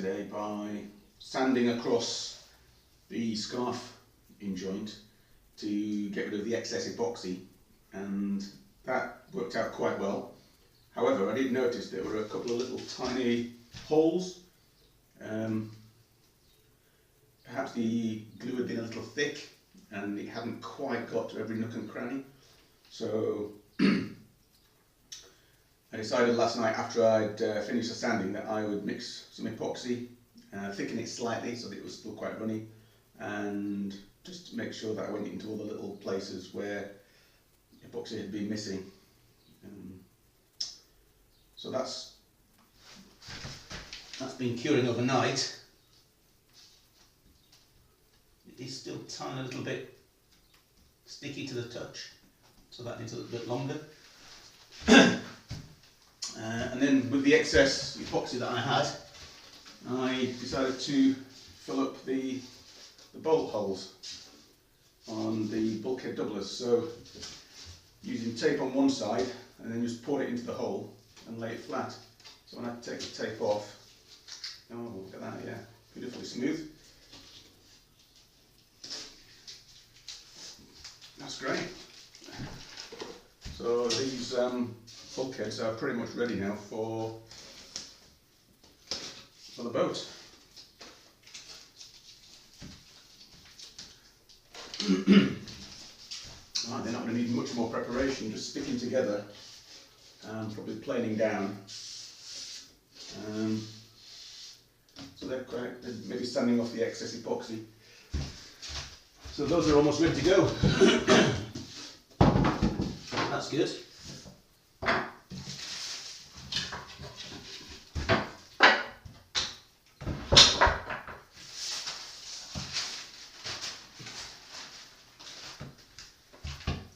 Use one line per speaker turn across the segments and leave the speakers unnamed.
today by sanding across the scarf in joint to get rid of the excess epoxy, and that worked out quite well. However, I did notice there were a couple of little tiny holes. Perhaps the glue had been a little thick and it hadn't quite got to every nook and cranny. So I decided last night, after I'd finished the sanding, that I would mix some epoxy, thicken it slightly so that it was still quite runny, and just make sure that I went into all the little places where epoxy had been missing. So that's been curing overnight. It is still a tiny little bit sticky to the touch, so that needs a little bit longer. And then with the excess epoxy that I had, I decided to fill up the bolt holes on the bulkhead doublers. So using tape on one side and then just pour it into the hole and lay it flat. So when I take the tape off, oh look at that, yeah, beautifully smooth. That's great. So these bulkheads are pretty much ready now for the boat. Right, they're not going to need much more preparation, just sticking together and probably planing down. So they're maybe sanding off the excess epoxy. So those are almost ready to go. That's good.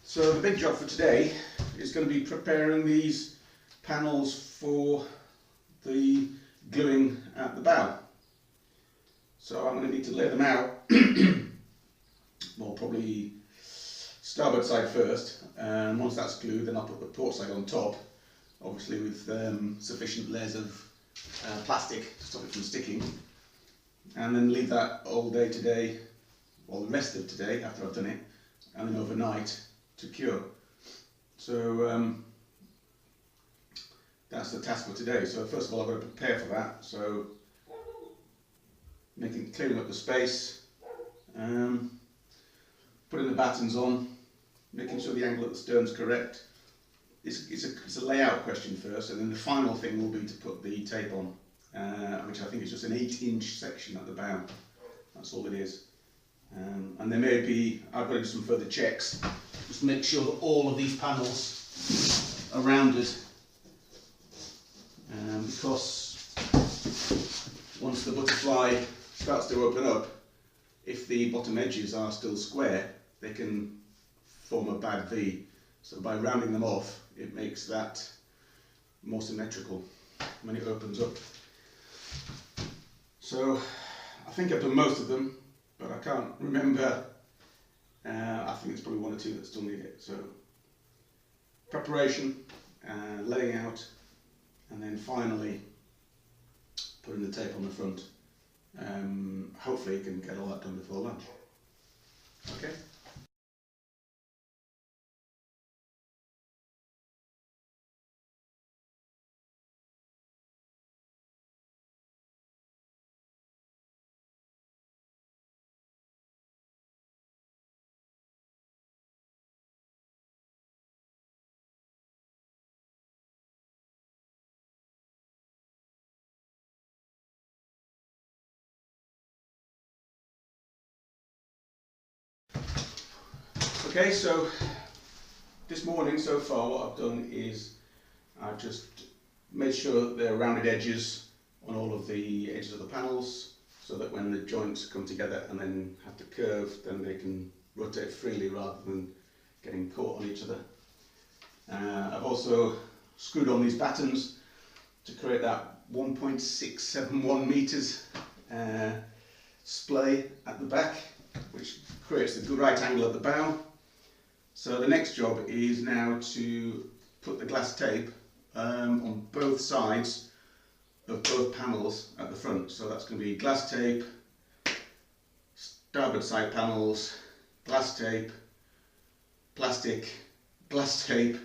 So the big job for today is going to be preparing these panels for the gluing at the bow. So I'm going to need to lay them out. Well, probably starboard side first, and once that's glued, then I'll put the port side on top, obviously with sufficient layers of plastic to stop it from sticking, and then leave that all day today, well, the rest of today after I've done it, and then overnight to cure. So that's the task for today. So first of all, I've got to prepare for that. So clearing up the space, putting the battens on, making sure the angle at the stern's correct. It's a layout question first, and then the final thing will be to put the tape on, which I think is just an 8-inch section at the bow. That's all it is. And there may be, I've got to do some further checks, just to make sure that all of these panels are rounded, because once the butterfly starts to open up, if the bottom edges are still square, they can form a bad V. So by rounding them off, it makes that more symmetrical when it opens up. So I think I've done most of them, but I can't remember. I think it's probably one or two that still need it. So preparation, laying out, and then finally putting the tape on the front. Hopefully you can get all that done before lunch. Okay. Okay, so this morning so far what I've done is I've just made sure that there are rounded edges on all of the edges of the panels, so that when the joints come together and then have to curve, then they can rotate freely rather than getting caught on each other. I've also screwed on these battens to create that 1.671 meters splay at the back, which creates the right angle at the bow. So the next job is now to put the glass tape on both sides of both panels at the front. So that's going to be glass tape, starboard side panels, glass tape, plastic, glass tape,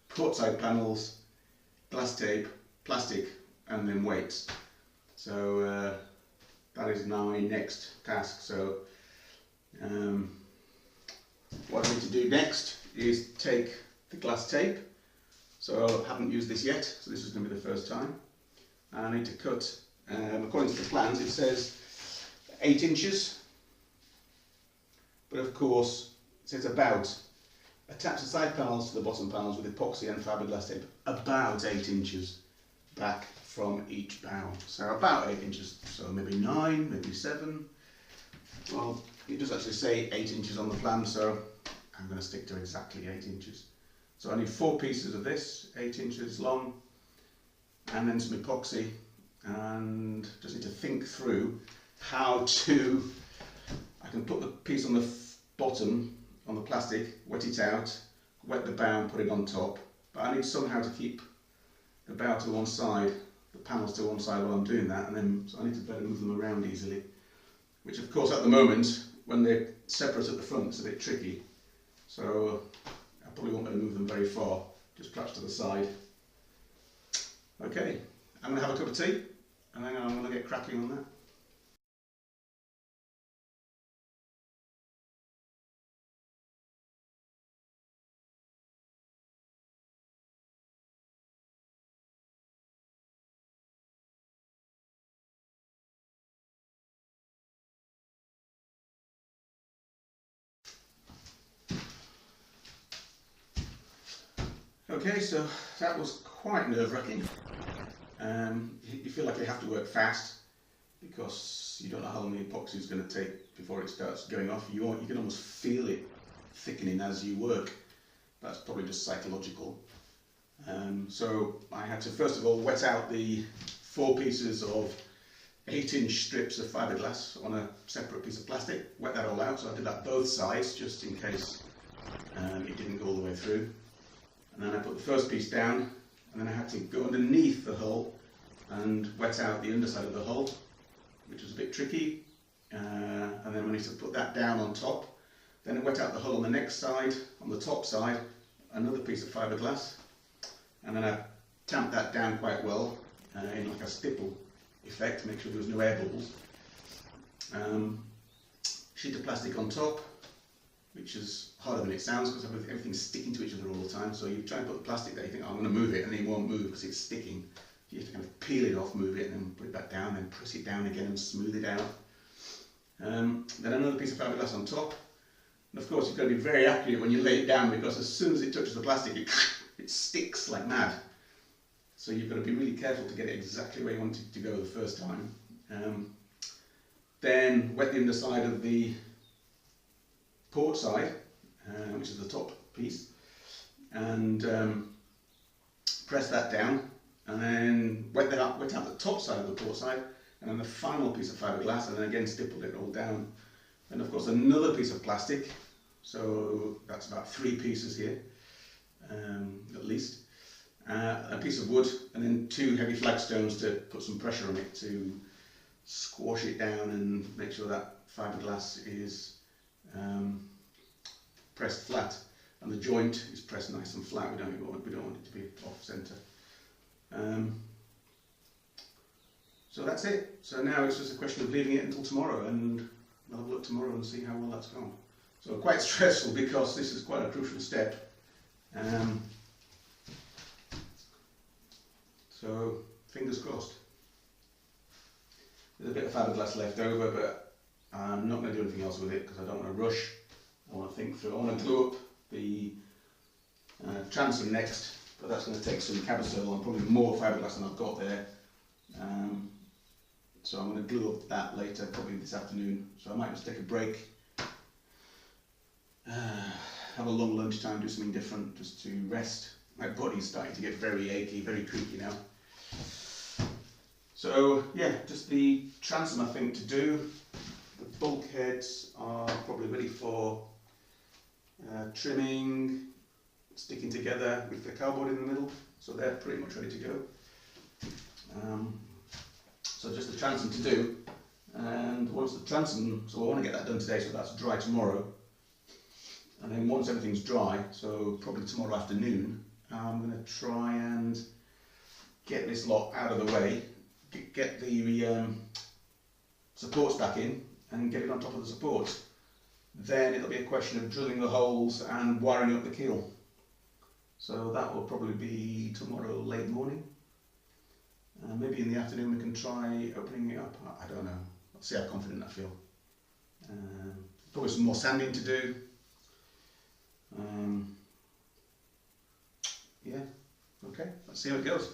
port side panels, glass tape, plastic, and then weights. So that is my next task. So what I need to do next is take the glass tape. So I haven't used this yet, so this is going to be the first time. And I need to cut, according to the plans it says 8 inches, but of course it says about. Attach the side panels to the bottom panels with epoxy and fiberglass tape about 8 inches back from each bow. So about 8 inches, so maybe 9, maybe 7. Well, it does actually say 8 inches on the plan, so I'm going to stick to exactly 8 inches. So I need 4 pieces of this, 8 inches long, and then some epoxy, and just need to think through how to, I can put the piece on the bottom on the plastic, wet it out, wet the bow and put it on top, but I need somehow to keep the bow to one side, the panels to one side while I'm doing that, and then so I need to better move them around easily, which of course at the moment when they're separate at the front it's a bit tricky, so I probably won't be able to move them very far, just perhaps to the side. Okay, I'm going to have a cup of tea and then I'm going to get cracking on that. Okay, so that was quite nerve-wracking. You feel like you have to work fast because you don't know how long the epoxy is going to take before it starts going off. You can almost feel it thickening as you work. That's probably just psychological. So I had to first of all wet out the 4 pieces of 8-inch strips of fiberglass on a separate piece of plastic. Wet that all out, so I did that both sides just in case it didn't go all the way through. And then I put the first piece down, and then I had to go underneath the hull and wet out the underside of the hull, which was a bit tricky. And then I managed to put that down on top. Then I wet out the hull on the next side, on the top side, another piece of fiberglass. And then I tamped that down quite well in like a stipple effect to make sure there was no air bubbles. Sheet of plastic on top, which is harder than it sounds because everything's sticking to each other all the time. So you try and put the plastic there, you think, oh, I'm going to move it, and then it won't move because it's sticking. You have to kind of peel it off, move it, and then put it back down, then press it down again and smooth it out. Then another piece of fiberglass on top. And of course, you've got to be very accurate when you lay it down because as soon as it touches the plastic, it sticks like mad. So you've got to be really careful to get it exactly where you want it to go the first time. Then wet the underside of the port side, which is the top piece, and press that down, and then wet out the top side of the port side, and then the final piece of fiberglass, and then again stippled it all down. And of course another piece of plastic, so that's about 3 pieces here, at least. A piece of wood, and then 2 heavy flagstones to put some pressure on it to squash it down and make sure that fiberglass is pressed flat, and the joint is pressed nice and flat. We don't want it to be off centre. So that's it. So now it's just a question of leaving it until tomorrow, and we'll have a look tomorrow and see how well that's gone. So quite stressful because this is quite a crucial step. So fingers crossed. There's a bit of fiberglass left over, but I'm not going to do anything else with it because I don't want to rush. I want to think through. I want to glue up the transom next, but that's going to take some cabasol and probably more fiberglass than I've got there. So I'm going to glue up that later, probably this afternoon. So I might just take a break, have a long lunchtime, do something different just to rest. My body's starting to get very achy, very creaky now. So yeah, just the transom I think to do. The bulkheads are probably ready for trimming, sticking together with the cardboard in the middle, so they're pretty much ready to go. So just the transom to do, and once the transom, so I want to get that done today, so that's dry tomorrow. And then once everything's dry, so probably tomorrow afternoon, I'm going to try and get this lot out of the way, get the supports back in and get it on top of the supports. Then it'll be a question of drilling the holes and wiring up the keel. So that will probably be tomorrow late morning. Maybe in the afternoon we can try opening it up. I don't know. I'll see how confident I feel. Probably some more sanding to do. Yeah, okay, let's see how it goes.